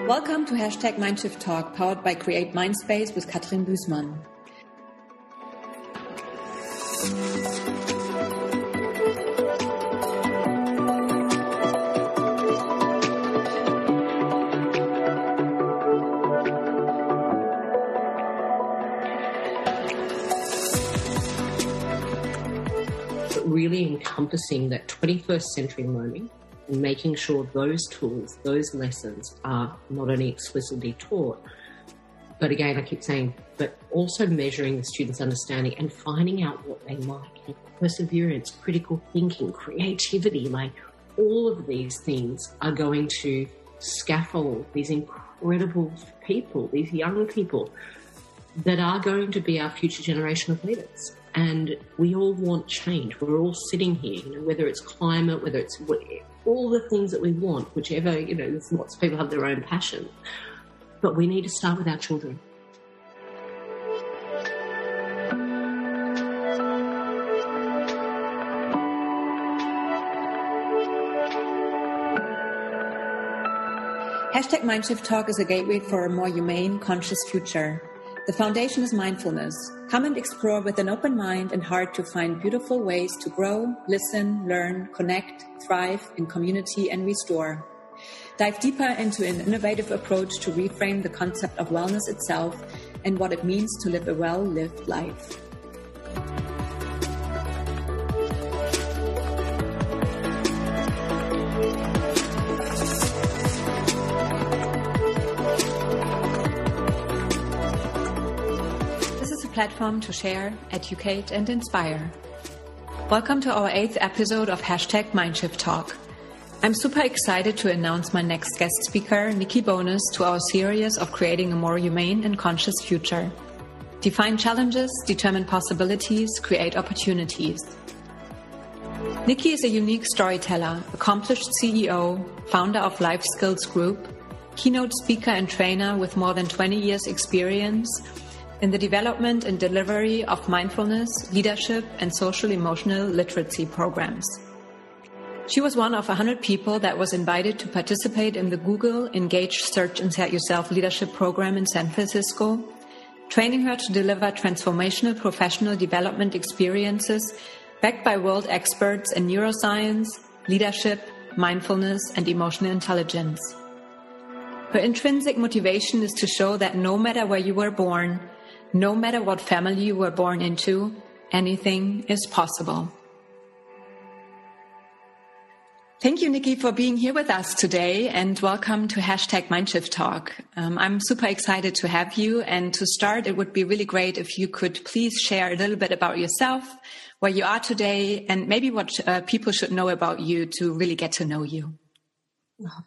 Welcome to #Mindshift Talk, powered by Create Mindspace with Katrin Büßmann. Really encompassing that 21st century learning and making sure those tools, those lessons are not only explicitly taught, but again, I keep saying, but also measuring the students' understanding and finding out what they like. And perseverance, critical thinking, creativity, like all of these things are going to scaffold these incredible people, these young people that are going to be our future generation of leaders. And we all want change. We're all sitting here, whether it's climate, whether it's all the things that we want, whichever, there's lots of people have their own passion. But we need to start with our children. #Mindshift Talk is a gateway for a more humane, conscious future. The foundation is mindfulness. Come and explore with an open mind and heart to find beautiful ways to grow, listen, learn, connect, thrive in community and restore. Dive deeper into an innovative approach to reframe the concept of wellness itself and what it means to live a well-lived life. Platform to share, educate, and inspire. Welcome to our 8th episode of #Mindshift Talk. I'm super excited to announce my next guest speaker, Nikki Bonus, to our series of creating a more humane and conscious future. Define challenges, determine possibilities, create opportunities. Nikki is a unique storyteller, accomplished CEO, founder of Life Skills Group, keynote speaker and trainer with more than 20 years experience in the development and delivery of mindfulness, leadership, and social-emotional literacy programs. She was one of 100 people that was invited to participate in the Google Engage Search Insert Yourself leadership program in San Francisco, training her to deliver transformational professional development experiences backed by world experts in neuroscience, leadership, mindfulness, and emotional intelligence. Her intrinsic motivation is to show that no matter where you were born, no matter what family you were born into, anything is possible. Thank you, Nikki, for being here with us today, and welcome to #Mindshift Talk. I'm super excited to have you, and to start, it would be really great if you could please share a little bit about yourself, where you are today, and maybe what people should know about you to really get to know you.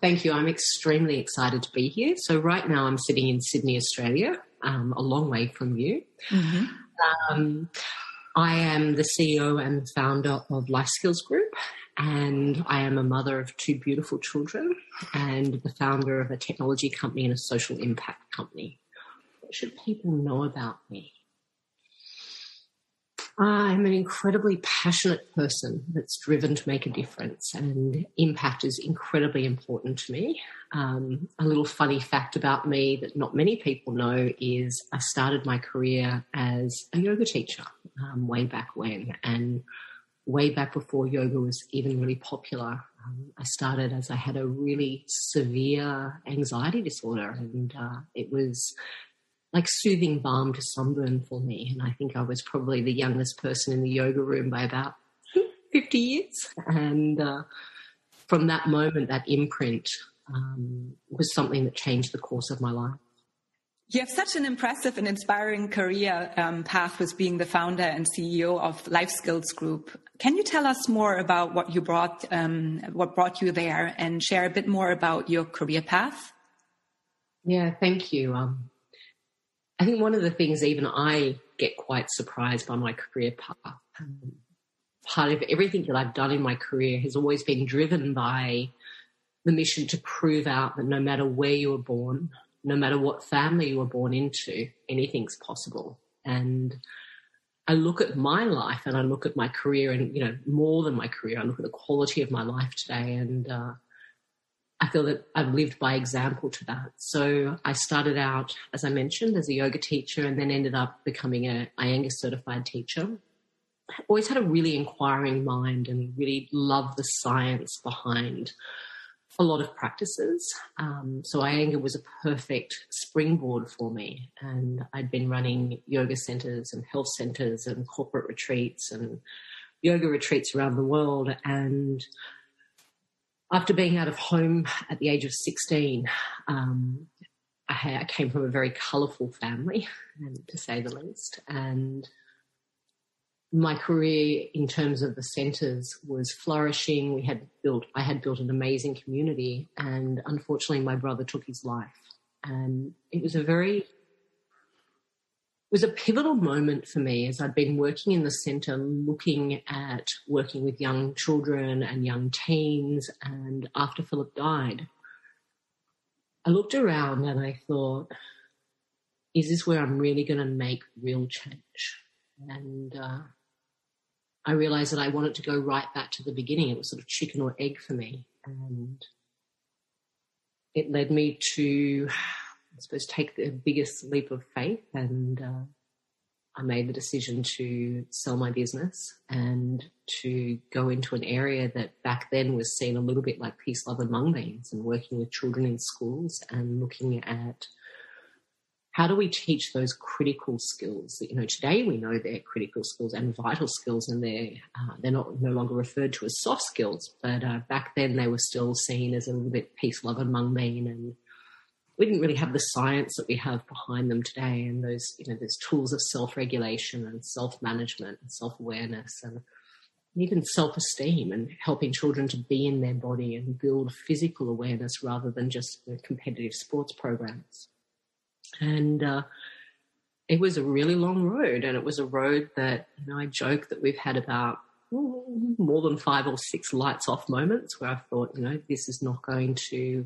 Thank you. I'm extremely excited to be here. So right now I'm sitting in Sydney, Australia, a long way from you. Mm-hmm. I am the CEO and founder of Life Skills Group, and I am a mother of 2 beautiful children and the founder of a technology company and a social impact company. What should people know about me? I'm an incredibly passionate person that's driven to make a difference, and impact is incredibly important to me. A little funny fact about me that not many people know is I started my career as a yoga teacher way back when, and way back before yoga was even really popular. I started as I had a really severe anxiety disorder, and it was like soothing balm to sunburn for me. And I think I was probably the youngest person in the yoga room by about 50 years. And from that moment, that imprint was something that changed the course of my life. You have such an impressive and inspiring career path with being the founder and CEO of Life Skills Group. Can you tell us more about what brought you there, and share a bit more about your career path? Yeah, thank you. I think one of the things even I get quite surprised by my career path. Part of everything that I've done in my career has always been driven by the mission to prove out that no matter where you were born, no matter what family you were born into, anything's possible. And I look at my life and I look at my career and, you know, more than my career, I look at the quality of my life today, and I feel that I've lived by example to that. So I started out, as I mentioned, as a yoga teacher, and then ended up becoming a Iyengar certified teacher. I always had a really inquiring mind and really loved the science behind a lot of practices. So Iyengar was a perfect springboard for me. And I'd been running yoga centres and health centres and corporate retreats and yoga retreats around the world. And after being out of home at the age of 16, I came from a very colourful family, to say the least. And my career in terms of the centres was flourishing. I had built an amazing community, and unfortunately my brother took his life. And it was a pivotal moment for me, as I'd been working in the centre, working with young children and young teens. And after Philip died, I looked around and I thought, is this where I'm really going to make real change? And I realised that I wanted to go right back to the beginning. It was sort of chicken or egg for me. And it led me to, I suppose, take the biggest leap of faith. And I made the decision to sell my business and to go into an area that back then was seen a little bit like peace, love and mung beans, and working with children in schools and looking at how do we teach those critical skills that, you know, today we know they're critical skills and vital skills, and they're no longer referred to as soft skills. But back then they were still seen as a little bit peace, love and mung bean, and we didn't really have the science that we have behind them today. And those, you know, there's tools of self-regulation and self-management and self-awareness and even self-esteem, and helping children to be in their body and build physical awareness rather than just, you know, competitive sports programs. And it was a really long road, and it was a road that, you know, I joke that we've had about more than 5 or 6 lights off moments where I thought, you know,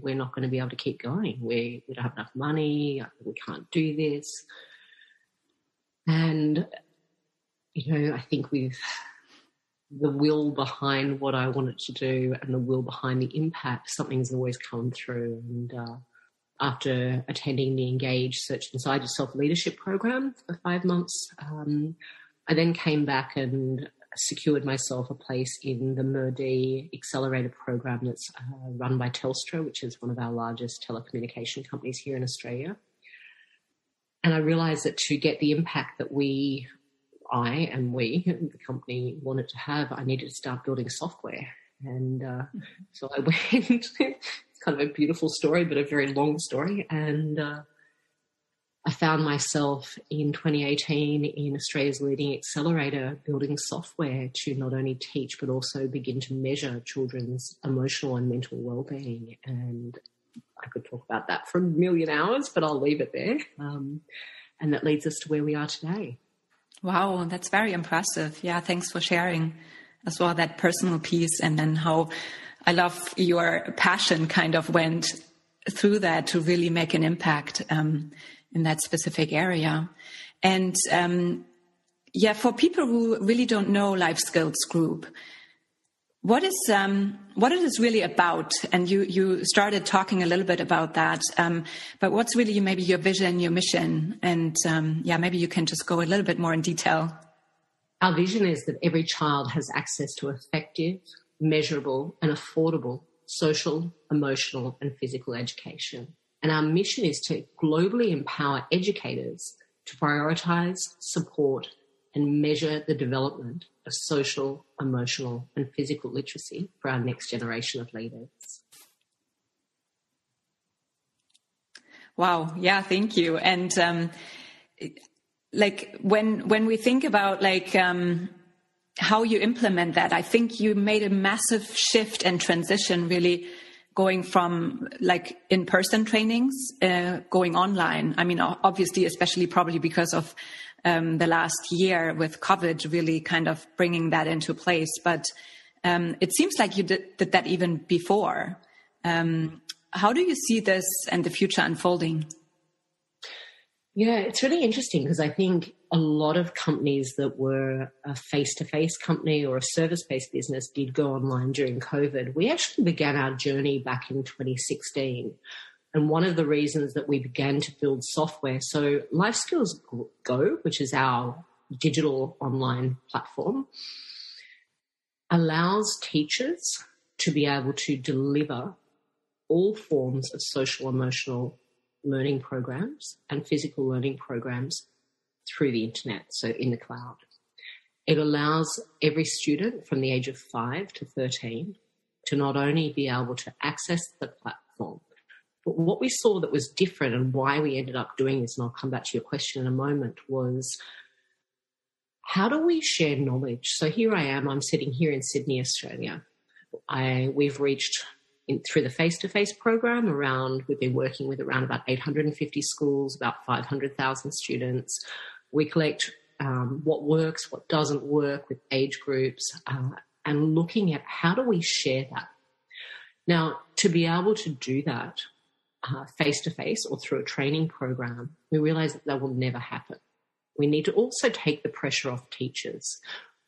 we're not going to be able to keep going. We don't have enough money. We can't do this. And, you know, I think with the will behind what I wanted to do and the will behind the impact, something's always come through. And after attending the Engage Search Inside Yourself leadership program for 5 months, I then came back and secured myself a place in the MERD accelerator program that's run by Telstra, which is one of our largest telecommunication companies here in Australia. And I realised that to get the impact that the company wanted to have, I needed to start building software. And so I went, it's kind of a beautiful story, but a very long story. And I found myself in 2018 in Australia's leading accelerator building software to not only teach but also begin to measure children's emotional and mental well-being. And I could talk about that for a million hours, but I'll leave it there. And that leads us to where we are today. Wow, that's very impressive. Yeah, thanks for sharing as well that personal piece, and then how I love your passion kind of went through that to really make an impact in that specific area. And for people who really don't know Life Skills Group, what is it really about? And you started talking a little bit about that, but what's really maybe your vision, your mission? And maybe you can just go a little bit more in detail. Our vision is that every child has access to effective, measurable and affordable social, emotional and physical education. And our mission is to globally empower educators to prioritise, support and measure the development of social, emotional and physical literacy for our next generation of leaders. Wow. Yeah, thank you. And when we think about how you implement that, I think you made a massive shift and transition, really going from in-person trainings, going online. I mean, obviously, especially probably because of the last year with COVID really kind of bringing that into place. But it seems like you did that even before. How do you see this and the future unfolding? Yeah, it's really interesting because I think a lot of companies that were a face-to-face company or a service-based business did go online during COVID. We actually began our journey back in 2016. And one of the reasons that we began to build software, so Life Skills Go, which is our digital online platform, allows teachers to be able to deliver all forms of social emotional learning programs and physical learning programs through the internet, so in the cloud. It allows every student from the age of 5 to 13 to not only be able to access the platform, but what we saw that was different and why we ended up doing this, and I'll come back to your question in a moment, was how do we share knowledge? So here I am, I'm sitting here in Sydney, Australia. We've reached through the face-to-face program we've been working with around about 850 schools, about 500,000 students. We collect what works, what doesn't work with age groups, and looking at how do we share that. Now, to be able to do that face-to-face or through a training program, we realize that will never happen. We need to also take the pressure off teachers.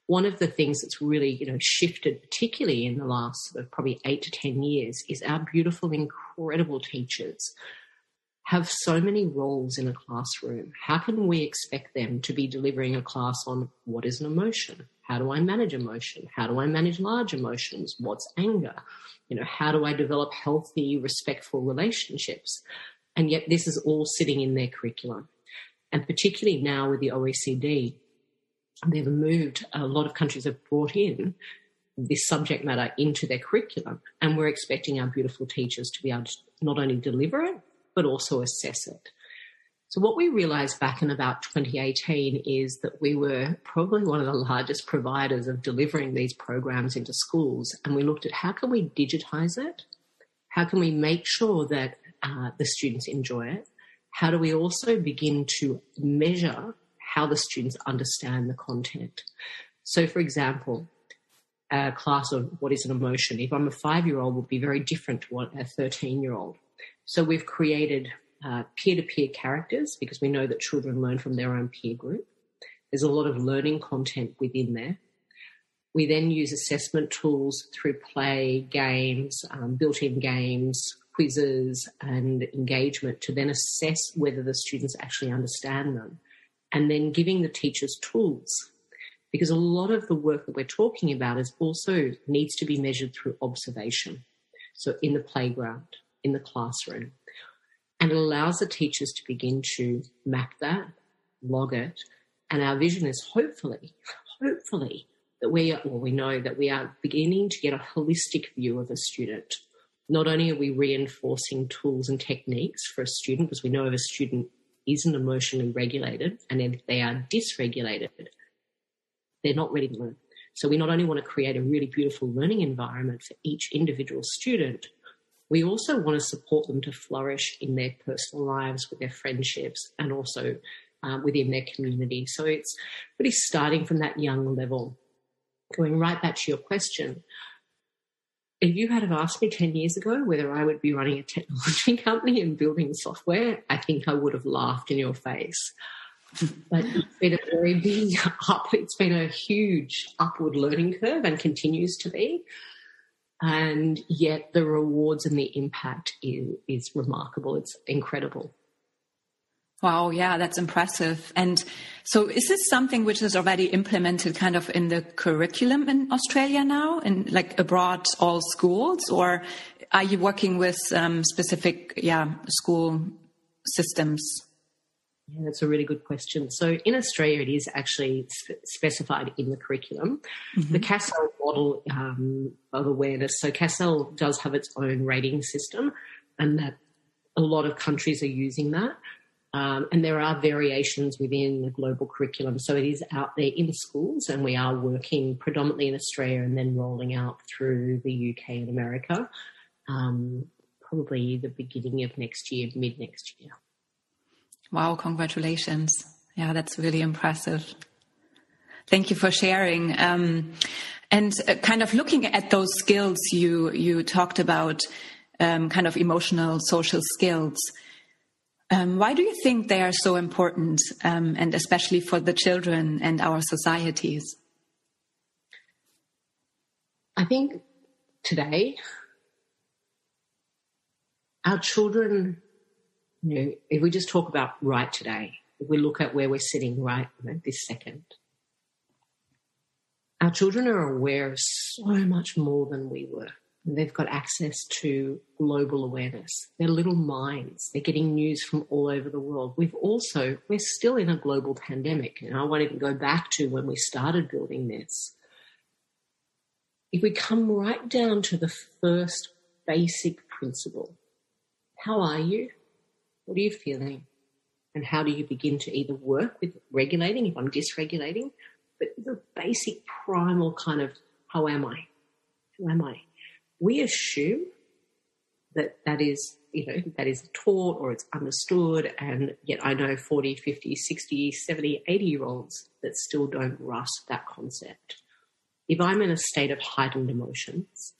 One of the things that's really, shifted, particularly in the last probably 8 to 10 years, is our beautiful, incredible teachers have so many roles in a classroom. How can we expect them to be delivering a class on what is an emotion? How do I manage emotion? How do I manage large emotions? What's anger? How do I develop healthy, respectful relationships? And yet this is all sitting in their curriculum. And particularly now with the OECD, they've moved, a lot of countries have brought in this subject matter into their curriculum, and we're expecting our beautiful teachers to be able to not only deliver it, but also assess it. So what we realised back in about 2018 is that we were probably one of the largest providers of delivering these programs into schools, and we looked at how can we digitise it, how can we make sure that the students enjoy it, how do we also begin to measure how the students understand the content. So, for example, a class of what is an emotion, if I'm a 5-year-old, will be very different to what a 13-year-old. So we've created peer-to-peer characters because we know that children learn from their own peer group. There's a lot of learning content within there. We then use assessment tools through play, games, built-in games, quizzes and engagement to then assess whether the students actually understand them, and then giving the teachers tools, because a lot of the work that we're talking about is also needs to be measured through observation. So in the playground, in the classroom, and it allows the teachers to begin to map that, log it, and our vision is hopefully that we know that we are beginning to get a holistic view of a student. Not only are we reinforcing tools and techniques for a student, because we know if a student isn't emotionally regulated and if they are dysregulated, they're not ready to learn. So we not only want to create a really beautiful learning environment for each individual student, we also want to support them to flourish in their personal lives, with their friendships, and also within their community. So it's really starting from that young level. Going right back to your question, if you had have asked me 10 years ago whether I would be running a technology company and building software, I think I would have laughed in your face. But it's been a very big it's been a huge upward learning curve and continues to be. And yet the rewards and the impact is remarkable. It's incredible. Wow, yeah, that's impressive. And so is this something which is already implemented kind of in the curriculum in Australia now, in like abroad all schools, or are you working with specific school systems? Yeah, that's a really good question. So in Australia, it is actually specified in the curriculum. Mm-hmm. The CASEL model of awareness. So CASEL does have its own rating system, and that a lot of countries are using that. And there are variations within the global curriculum. So it is out there in schools, and we are working predominantly in Australia and then rolling out through the UK and America, probably the beginning of next year, mid next year. Wow, congratulations. Yeah, that's really impressive. Thank you for sharing. And kind of looking at those skills you talked about, kind of emotional, social skills, Why do you think they are so important, and especially for the children and our societies? I think today, our children, if we just talk about right today, if we look at where we're sitting right this second, our children are aware of so much more than we were. They've got access to global awareness. They're little minds. They're getting news from all over the world. We're still in a global pandemic, and I won't even go back to when we started building this. If we come right down to the first basic principle, how are you? What are you feeling? And how do you begin to either work with regulating if I'm dysregulating, but the basic primal kind of, how am I? Who am I? We assume that is taught or it's understood, and yet I know 40, 50, 60, 70, 80-year-olds that still don't grasp that concept. If I'm in a state of heightened emotions,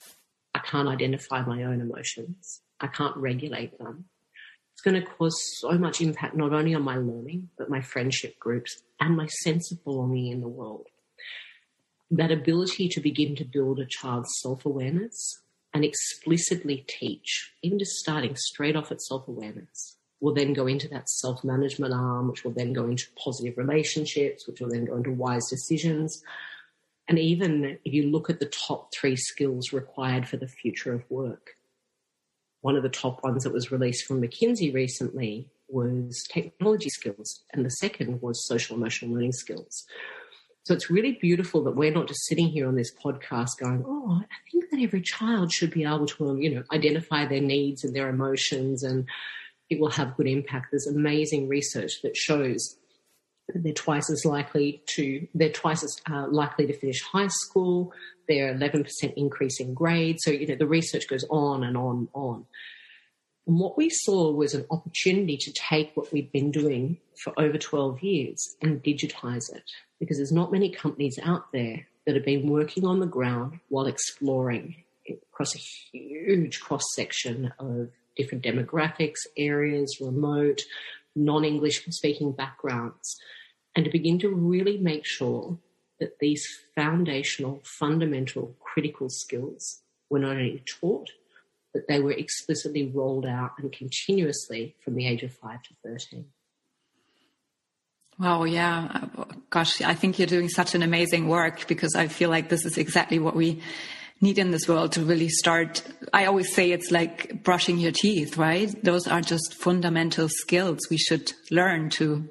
I can't identify my own emotions. I can't regulate them. It's going to cause so much impact not only on my learning, but my friendship groups and my sense of belonging in the world. That ability to begin to build a child's self-awareness and explicitly teach, even just starting straight off at self-awareness, will then go into that self-management arm, which will then go into positive relationships, which will then go into wise decisions. And even if you look at the top 3 skills required for the future of work, one of the top ones that was released from McKinsey recently was technology skills, and the second was social emotional learning skills. So it's really beautiful that we're not just sitting here on this podcast going, I think that every child should be able to, identify their needs and their emotions, and it will have good impact. There's amazing research that shows that they're twice as likely to finish high school. They're 11% increase in grades. So, the research goes on and on and on. And what we saw was an opportunity to take what we've been doing for over 12 years and digitize it, because there's not many companies out there that have been working on the ground while exploring across a huge cross-section of different demographics, areas, remote, non-English speaking backgrounds, and to begin to really make sure that these foundational, fundamental, critical skills were not only taught, but they were explicitly rolled out and continuously from the age of 5 to 13. Wow, yeah. Gosh, I think you're doing such an amazing work, because I feel like this is exactly what we need in this world to really start. I always say it's like brushing your teeth, right? Those are just fundamental skills we should learn to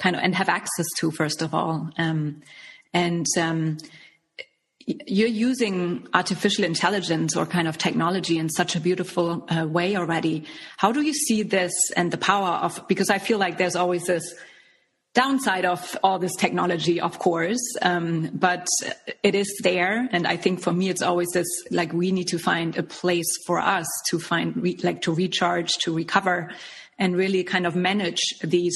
and have access to, first of all. You're using artificial intelligence or kind of technology in such a beautiful way already. How do you see this and the power of, because I feel like there's always this downside of all this technology, of course, but it is there. And I think for me, it's always this, like, we need to find a place for us to find, to recharge, to recover, and really kind of manage these,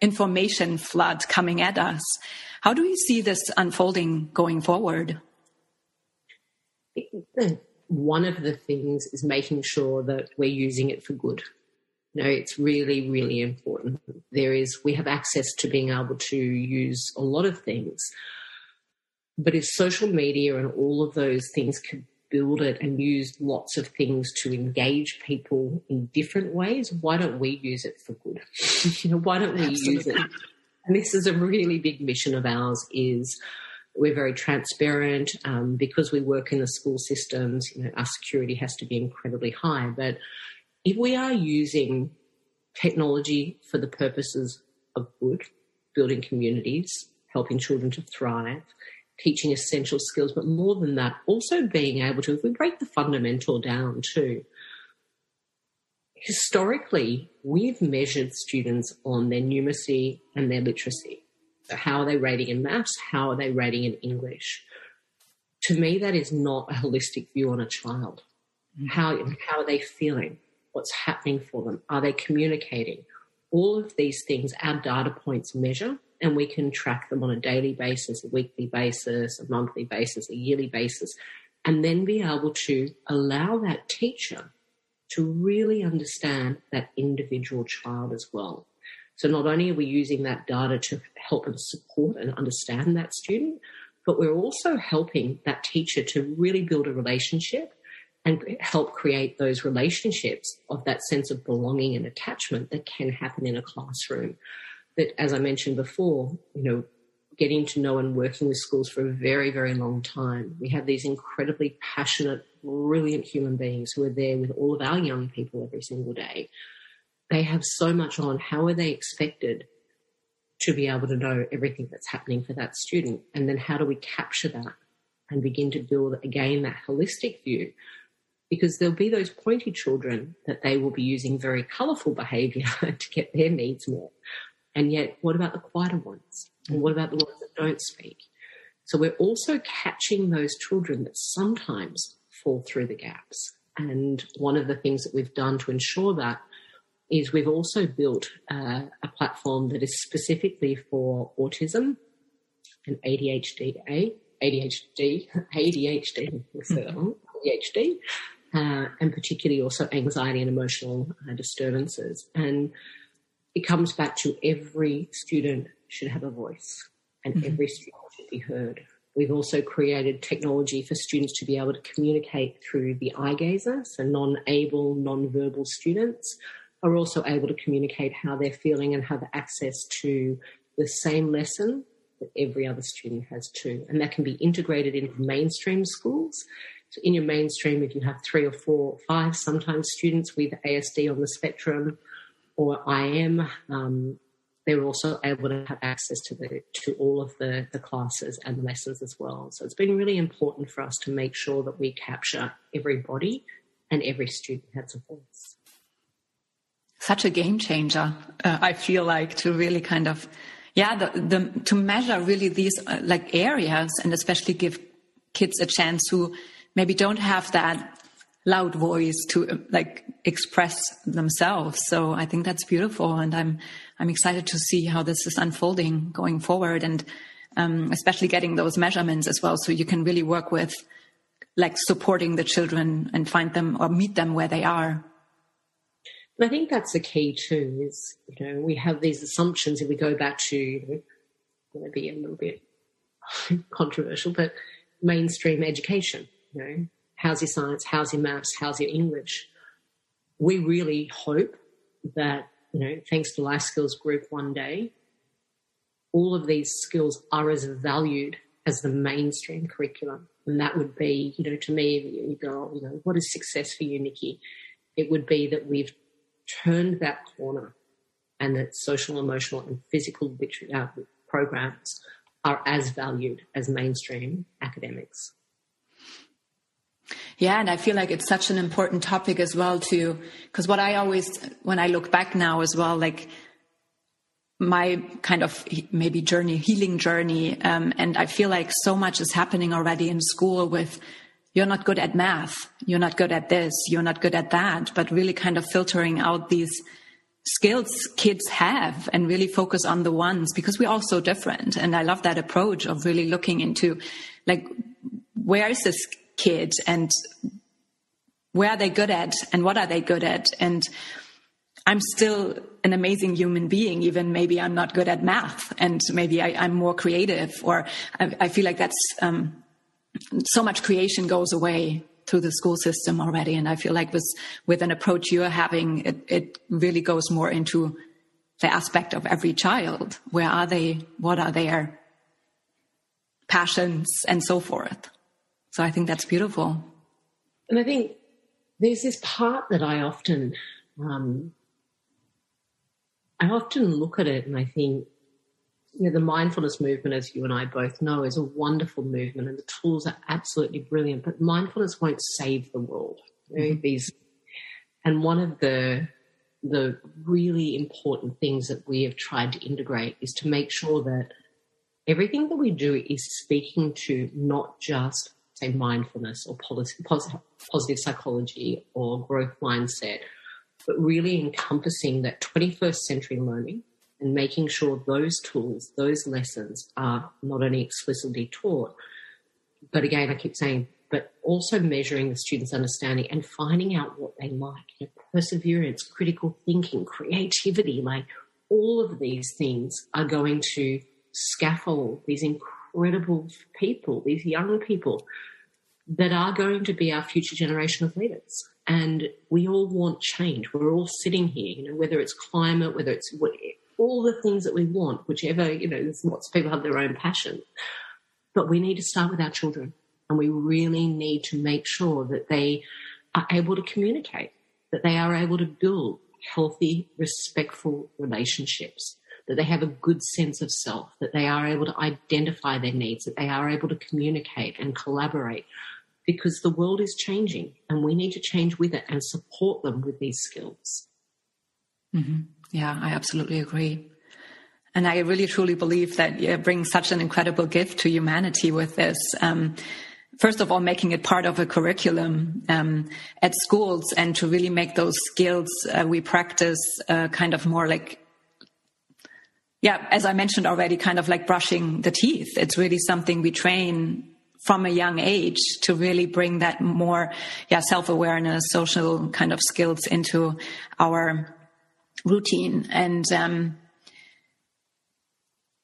information flood coming at us. How do you see this unfolding going forward? One of the things is making sure that we're using it for good. It's really, really important. We have access to being able to use a lot of things, but if social media and all of those things could build it and use lots of things to engage people in different ways, why don't we use it for good? Why don't we use it? And this is a really big mission of ours, is we're very transparent because we work in the school systems. Our security has to be incredibly high. But if we are using technology for the purposes of good, building communities, helping children to thrive, teaching essential skills, but more than that, also being able to, if we break the fundamental down too, historically, we've measured students on their numeracy and their literacy. So how are they rating in maths? How are they rating in English? To me, that is not a holistic view on a child. How are they feeling? What's happening for them? Are they communicating? All of these things our data points measure, and we can track them on a daily basis, a weekly basis, a monthly basis, a yearly basis, and then be able to allow that teacher to really understand that individual child as well. So not only are we using that data to help and support and understand that student, but we're also helping that teacher to really build a relationship and help create those relationships of that sense of belonging and attachment that can happen in a classroom. That, as I mentioned before, getting to know and working with schools for a very, very long time, we have these incredibly passionate, brilliant human beings who are there with all of our young people every single day. They have so much on. How are they expected to be able to know everything that's happening for that student? And then how do we capture that and begin to build, again, that holistic view? Because there'll be those pointy children that they will be using very colourful behaviour to get their needs met. And yet, what about the quieter ones? And what about the ones that don't speak? So we're also catching those children that sometimes fall through the gaps. And one of the things that we've done to ensure that is we've also built a platform that is specifically for autism and ADHD, and particularly also anxiety and emotional disturbances. And it comes back to every student should have a voice and every student should be heard. We've also created technology for students to be able to communicate through the eye gazer, so non-able, non-verbal students are also able to communicate how they're feeling and have access to the same lesson that every other student has too. And that can be integrated into mainstream schools. So in your mainstream, if you have 3 or 4 or 5, sometimes students with ASD on the spectrum or IM, they're also able to have access to all of the classes and lessons as well. So it's been really important for us to make sure that we capture everybody and every student has a voice. Such a game changer, I feel like, to really kind of, to measure really these areas and especially give kids a chance who maybe don't have that loud voice to express themselves. So I think that's beautiful, and I'm excited to see how this is unfolding going forward, and especially getting those measurements as well, so you can really work with supporting the children and find them or meet them where they are. And I think that's the key too, is, we have these assumptions if we go back to, maybe a little bit controversial, but mainstream education, how's your science, how's your maths, how's your English? We really hope that, thanks to Life Skills Group one day, all of these skills are as valued as the mainstream curriculum. And that would be, to me, you go, what is success for you, Nikki? It would be that we've turned that corner and that social, emotional and physical programs are as valued as mainstream academics. Yeah, and I feel like it's such an important topic as well too, because what I always, when I look back now as well, my kind of maybe healing journey, and I feel like so much is happening already in school with, you're not good at math, you're not good at this, you're not good at that, but really kind of filtering out these skills kids have and really focus on the ones, because we're all so different. And I love that approach of really looking into where is this kid and where are they good at and what are they good at? And I'm still an amazing human being, even maybe I'm not good at math and maybe I'm more creative, or I feel like that's so much creation goes away through the school system already. And I feel like with an approach you're having, it really goes more into the aspect of every child. Where are they? What are their passions and so forth? So I think that's beautiful. And I think there's this part that I often look at it and I think, the mindfulness movement, as you and I both know, is a wonderful movement and the tools are absolutely brilliant, but mindfulness won't save the world. And one of the really important things that we have tried to integrate is to make sure that everything that we do is speaking to not just, say, mindfulness or positive psychology or growth mindset, but really encompassing that 21st century learning and making sure those tools, those lessons are not only explicitly taught, but again, I keep saying but also measuring the students' understanding and finding out what they like. Perseverance, critical thinking, creativity, like all of these things are going to scaffold these incredible people, these young people that are going to be our future generation of leaders. And we all want change. We're all sitting here, whether it's climate, whether it's all the things that we want, whichever, there's lots of people have their own passion. But we need to start with our children, and we really need to make sure that they are able to communicate, that they are able to build healthy, respectful relationships, that they have a good sense of self, that they are able to identify their needs, that they are able to communicate and collaborate, because the world is changing and we need to change with it and support them with these skills. Mm-hmm. Yeah, I absolutely agree. And I really, truly believe that you bring such an incredible gift to humanity with this. First of all, making it part of a curriculum at schools, and to really make those skills we practice kind of more like, as I mentioned already, kind of like brushing the teeth. It's really something we train from a young age to really bring that more self-awareness, social kind of skills into our routine. And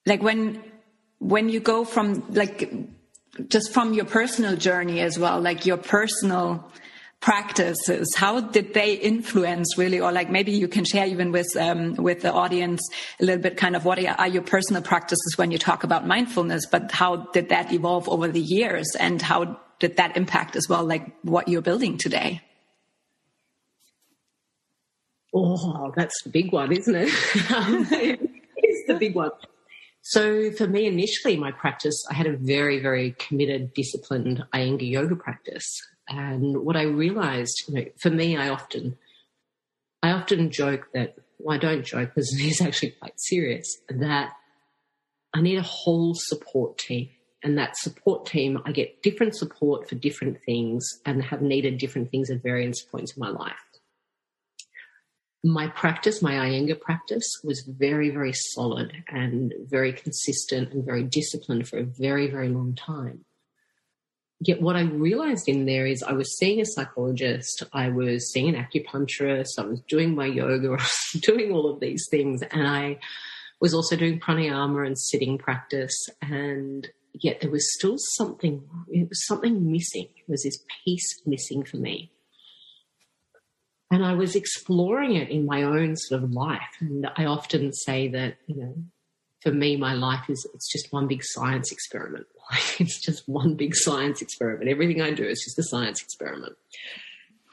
like when you go from like just from your personal journey as well, like your personal practices, how did they influence really, or like maybe you can share even with the audience a little bit kind of what are your personal practices when you talk about mindfulness, but how did that evolve over the years, and how did that impact as well like what you're building today? Oh, that's the big one, isn't it? It's the big one. So for me, initially, my practice, I had a very, very committed, disciplined Iyengar yoga practice. And what I realized, for me, I often joke that, well, I don't joke because it is actually quite serious, that I need a whole support team. And that support team, I get different support for different things and have needed different things at various points in my life. My practice, my Iyengar practice, was very, very solid and very consistent and very disciplined for a very, very long time. Yet what I realized in there is I was seeing a psychologist, I was seeing an acupuncturist, I was doing my yoga, I was doing all of these things, and I was also doing pranayama and sitting practice, and yet there was still something missing. There was this piece missing for me. And I was exploring it in my own sort of life. And I often say that, for me, my life it's just one big science experiment. It's just one big science experiment. Everything I do is just a science experiment.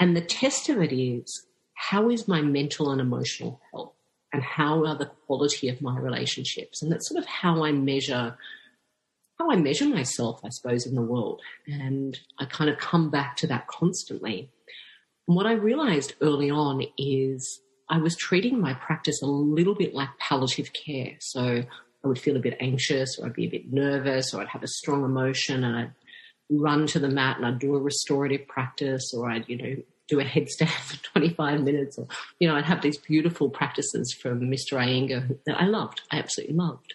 And the test of it is, how is my mental and emotional health? And how are the quality of my relationships? And that's sort of how I measure myself, I suppose, in the world. And I kind of come back to that constantly. And what I realized early on is I was treating my practice a little bit like palliative care. So I would feel a bit anxious, or I'd be a bit nervous, or I'd have a strong emotion, and I'd run to the mat and I'd do a restorative practice, or I'd, do a headstand for 25 minutes, or, I'd have these beautiful practices from Mr. Iyengar that I loved. I absolutely loved.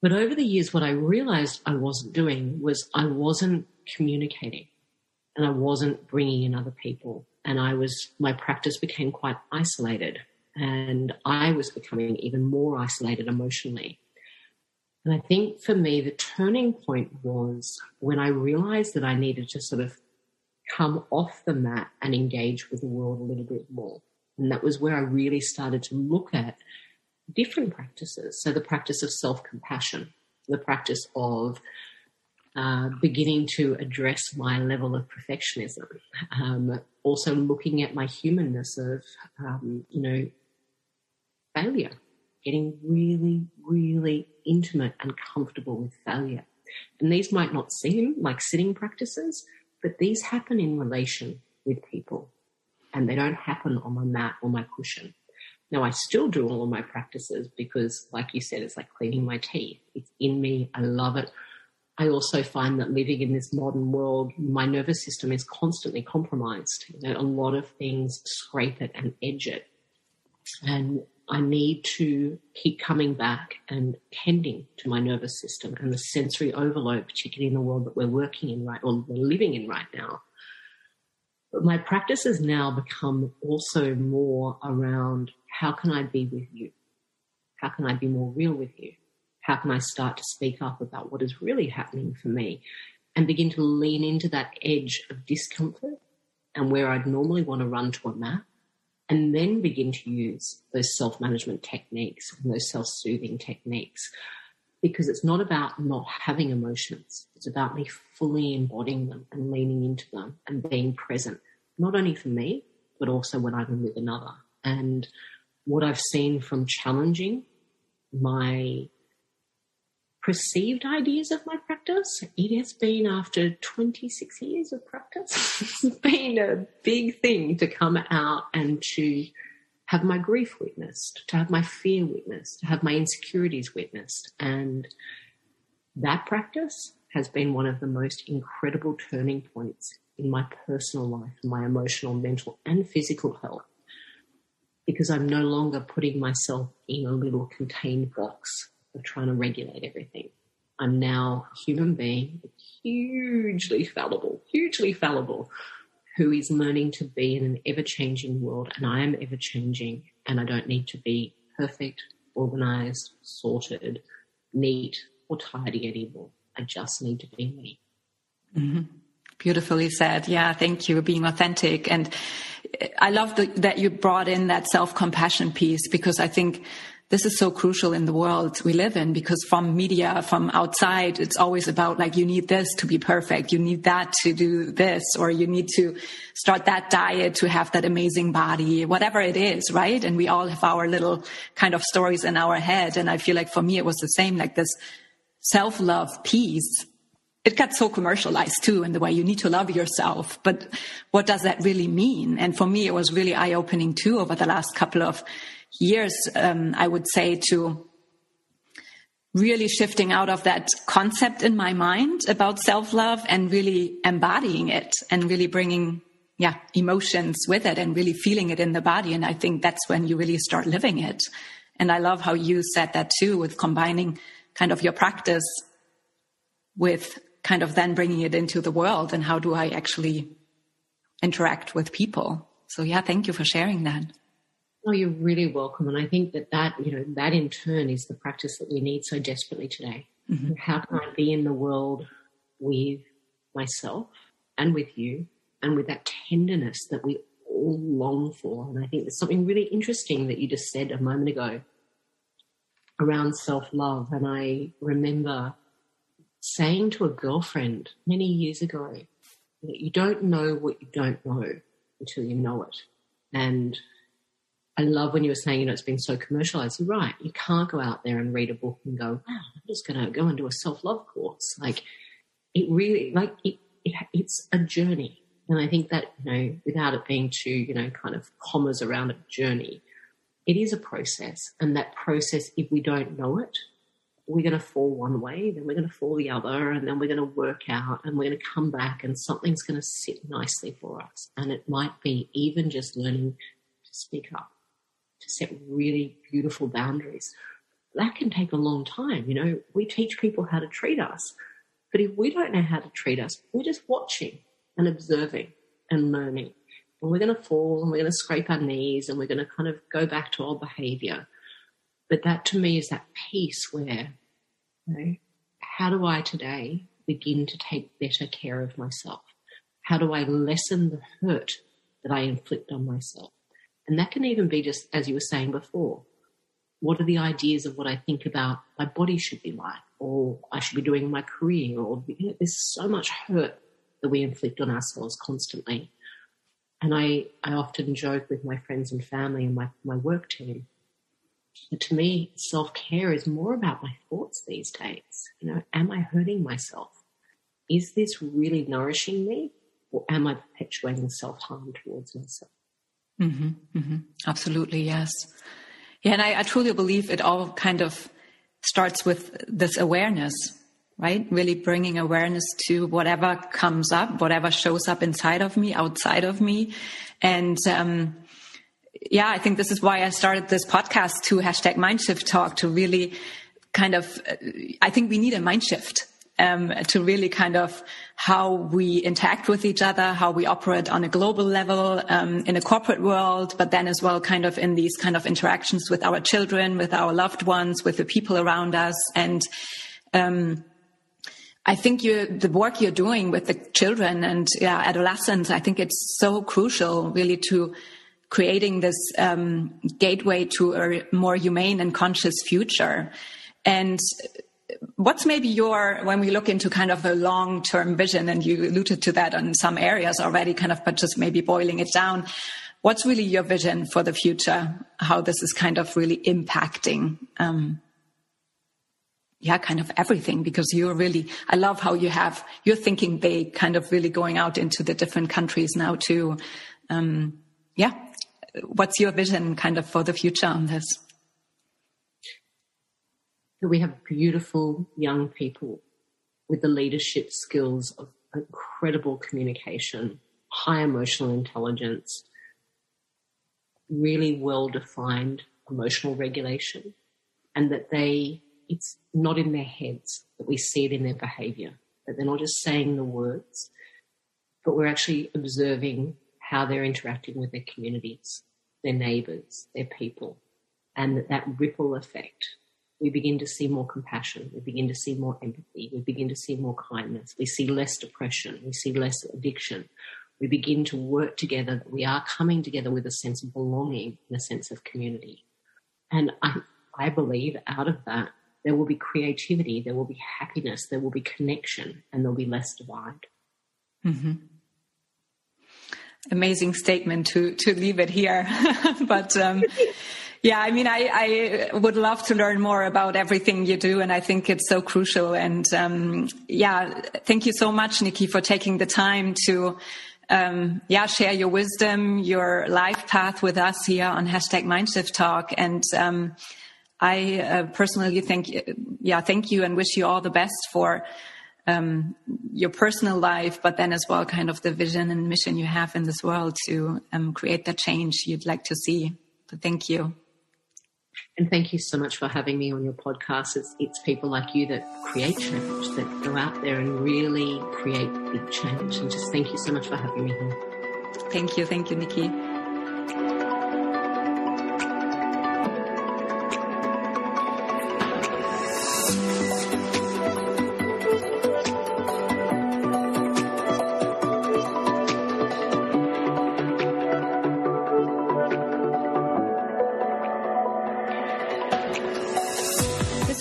But over the years, what I realized I wasn't doing was I wasn't communicating. And I wasn't bringing in other people. And my practice became quite isolated, and I was becoming even more isolated emotionally. And I think for me, the turning point was when I realized that I needed to sort of come off the mat and engage with the world a little bit more. And that was where I really started to look at different practices. So the practice of self-compassion, the practice of beginning to address my level of perfectionism. Also looking at my humanness of, failure, getting really, really intimate and comfortable with failure. And these might not seem like sitting practices, but these happen in relation with people, and they don't happen on my mat or my cushion. Now, I still do all of my practices because, like you said, it's like cleaning my teeth. It's in me. I love it. I also find that living in this modern world, my nervous system is constantly compromised. A lot of things scrape it and edge it. And I need to keep coming back and tending to my nervous system and the sensory overload, particularly in the world that we're working in we're living in right now. But my practice has now become also more around, how can I be with you? How can I be more real with you? How can I start to speak up about what is really happening for me and begin to lean into that edge of discomfort and where I'd normally want to run to a mat, and then begin to use those self-management techniques and those self-soothing techniques, because it's not about not having emotions. It's about me fully embodying them and leaning into them and being present, not only for me, but also when I'm with another. And what I've seen from challenging my perceived ideas of my practice, it has been after 26 years of practice. It's been a big thing to come out and to have my grief witnessed, to have my fear witnessed, to have my insecurities witnessed. And that practice has been one of the most incredible turning points in my personal life, my emotional, mental, and physical health, because I'm no longer putting myself in a little contained box of trying to regulate everything. I'm now a human being, hugely fallible, who is learning to be in an ever-changing world, and I am ever-changing, and I don't need to be perfect, organised, sorted, neat, or tidy anymore. I just need to be me. Mm-hmm. Beautifully said. Yeah, thank you for being authentic. And I love that you brought in that self-compassion piece, because I think this is so crucial in the world we live in, because from media, from outside, it's always about like, you need this to be perfect. You need that to do this, or you need to start that diet to have that amazing body, whatever it is, right? And we all have our little kind of stories in our head. And I feel like for me, it was the same, like this self-love piece. It got so commercialized too, in the way you need to love yourself. But what does that really mean? And for me, it was really eye-opening too over the last couple of years, I would say, to really shifting out of that concept in my mind about self-love and really embodying it and really bringing, emotions with it and really feeling it in the body. And I think that's when you really start living it. And I love how you said that too, with combining kind of your practice with kind of then bringing it into the world, and how do I actually interact with people? So thank you for sharing that. Oh, you're really welcome. And I think that in turn is the practice that we need so desperately today. Mm-hmm. How can I be in the world with myself and with you and with that tenderness that we all long for? And I think there's something really interesting that you just said a moment ago around self-love. And I remember saying to a girlfriend many years ago that you don't know what you don't know until you know it. And I love when you were saying, it's been so commercialized. You're right. You can't go out there and read a book and go, wow, I'm just going to go and do a self-love course. Like, it really, it's a journey. And I think that, without it being too, kind of commas around a journey, it is a process. And that process, if we don't know it, we're going to fall one way, then we're going to fall the other, and then we're going to work out, and we're going to come back, and something's going to sit nicely for us. And it might be even just learning to speak up, to set really beautiful boundaries. That can take a long time. We teach people how to treat us, but if we don't know how to treat us, we're just watching and observing and learning. And we're going to fall, and we're going to scrape our knees, and we're going to kind of go back to old behavior. But that, to me, is that piece where, how do I today begin to take better care of myself? How do I lessen the hurt that I inflict on myself? And that can even be just, as you were saying before, what are the ideas of what I think about my body should be like, or I should be doing in my career, or there's so much hurt that we inflict on ourselves constantly. And I often joke with my friends and family and my work team. To me, self-care is more about my thoughts these days. Am I hurting myself? Is this really nourishing me, or am I perpetuating self-harm towards myself? Mm-hmm, mm-hmm. Absolutely, yes. Yeah, and I truly believe it all kind of starts with this awareness, right? Really bringing awareness to whatever comes up, whatever shows up inside of me, outside of me. And yeah, I think this is why I started this podcast to #Mindshift Talk, to really kind of, I think we need a mind shift to really kind of how we interact with each other, how we operate on a global level, in a corporate world, but then as well kind of in these kind of interactions with our children, with our loved ones, with the people around us. And I think the work you're doing with the children and adolescents, I think it's so crucial really to creating this gateway to a more humane and conscious future. And what's maybe when we look into kind of a long-term vision, and you alluded to that in some areas already, kind of, but just maybe boiling it down, what's really your vision for the future? How this is kind of really impacting, kind of everything, because I love how you're thinking big, kind of really going out into the different countries now too. What's your vision kind of for the future on this? We have beautiful young people with the leadership skills of incredible communication, high emotional intelligence, really well-defined emotional regulation, and that it's not in their heads, that we see it in their behavior, that they're not just saying the words, but we're actually observing how they're interacting with their communities, their neighbours, their people, and that ripple effect. We begin to see more compassion. We begin to see more empathy. We begin to see more kindness. We see less depression. We see less addiction. We begin to work together. We are coming together with a sense of belonging and a sense of community. And I believe out of that, there will be creativity, there will be happiness, there will be connection, and there'll be less divide. Mm-hmm. Amazing statement to leave it here. But I mean, I would love to learn more about everything you do, and I think it's so crucial. And thank you so much, Nikki, for taking the time to share your wisdom, your life path with us here on #Mindshift Talk. And I personally thank you and wish you all the best for your personal life, but then as well kind of the vision and mission you have in this world to create the change you'd like to see. So thank you. And thank you so much for having me on your podcast. It's people like you that create change, that go out there and really create big change. And just thank you so much for having me here. Thank you, Nikki.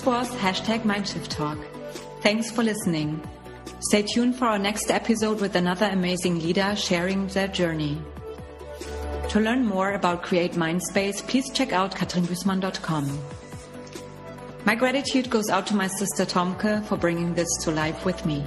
Was #Mindshift Talk. Thanks for listening. Stay tuned for our next episode with another amazing leader sharing their journey. To learn more about Create Mindspace, please check out katrinbüßmann.com. My gratitude goes out to my sister Tomke for bringing this to life with me.